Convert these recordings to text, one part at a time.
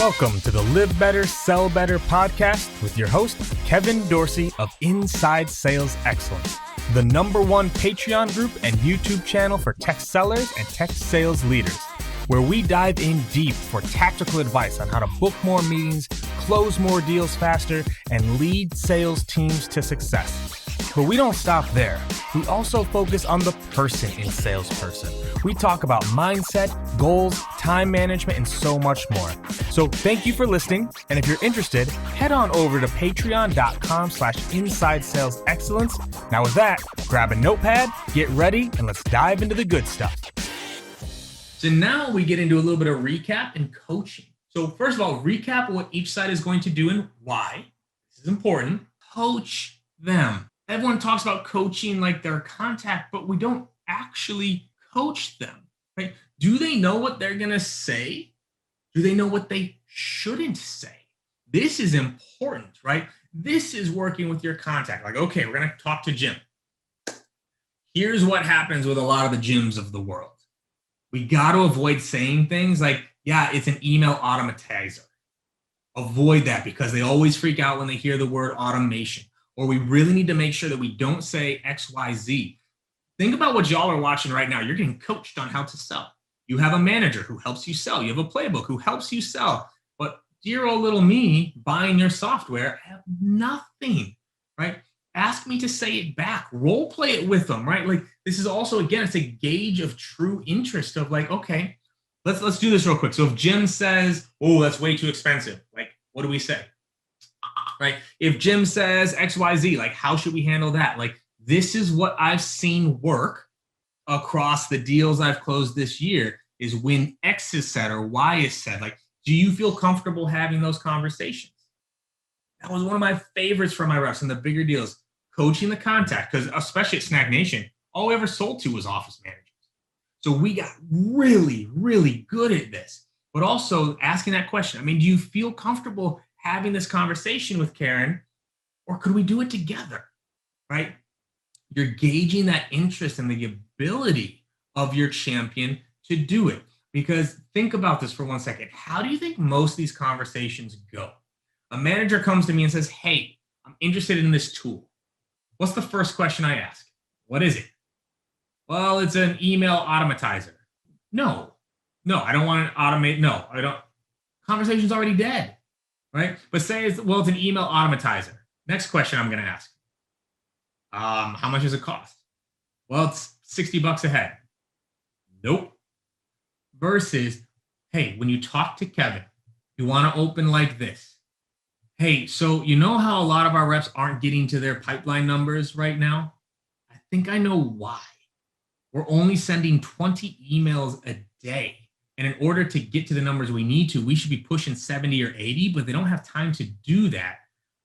Welcome to the Live Better, Sell Better podcast with your host, Kevin Dorsey of Inside Sales Excellence, the #1 Patreon group and YouTube channel for tech sellers and tech sales leaders, where we dive in deep for tactical advice on how to book more meetings, close more deals faster, and lead sales teams to success. But we don't stop there. We also focus on the person in salesperson. We talk about mindset, goals, time management, and so much more. So thank you for listening. And if you're interested, head on over to patreon.com/inside sales excellence. Now with that, grab a notepad, get ready, and let's dive into the good stuff. So now we get into a little bit of recap and coaching. So first of all, recap what each side is going to do and why. This is important. Coach them. Everyone talks about coaching like their contact, but we don't actually coach them, right? Do they know what they're going to say? Do they know what they shouldn't say? This is important, right? This is working with your contact. Like, okay, we're going to talk to Jim. Here's what happens with a lot of the Jims of the world. We got to avoid saying things like, yeah, it's an email automatizer. Avoid that because they always freak out when they hear the word automation. Or we really need to make sure that we don't say XYZ. Think about what y'all are watching right now. You're getting coached on how to sell. You have a manager who helps you sell. You have a playbook who helps you sell. But dear old little me buying your software, I have nothing, right? Ask me to say it back. Role play it with them, right? Like this is also, again, it's a gauge of true interest of like, okay, let's do this real quick. So if Jim says, oh, that's way too expensive, like, what do we say? Right? If Jim says XYZ, like, how should we handle that? Like, this is what I've seen work across the deals I've closed this year is when X is said or Y is said. Like, do you feel comfortable having those conversations? That was one of my favorites for my reps in the bigger deals, coaching the contact, because especially at Snack Nation, all we ever sold to was office managers. So we got really, really good at this, but also asking that question. I mean, do you feel comfortable having this conversation with Karen, or could we do it together, right? You're gauging that interest and the ability of your champion to do it. Because think about this for 1 second. How do you think most of these conversations go? A manager comes to me and says, hey, I'm interested in this tool. What's the first question I ask? What is it? Well, it's an email automatizer. No, I don't want to automate. No, I don't. Conversation's already dead. Right? But say it's an email automatizer. Next question I'm going to ask. How much does it cost? Well, it's $60 a head. Nope. Versus, hey, when you talk to Kevin, you want to open like this. Hey, so you know how a lot of our reps aren't getting to their pipeline numbers right now? I think I know why. We're only sending 20 emails a day. And in order to get to the numbers we need to, we should be pushing 70 or 80, but they don't have time to do that.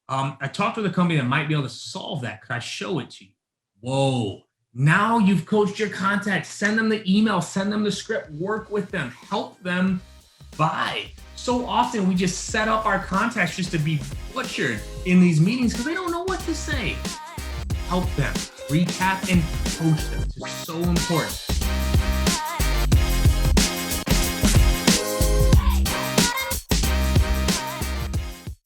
I talked with a company that might be able to solve that. Could I show it to you? Whoa. Now you've coached your contacts. Send them the email, send them the script, work with them, help them buy. So often we just set up our contacts just to be butchered in these meetings because they don't know what to say. Help them, recap and coach them. This is so important.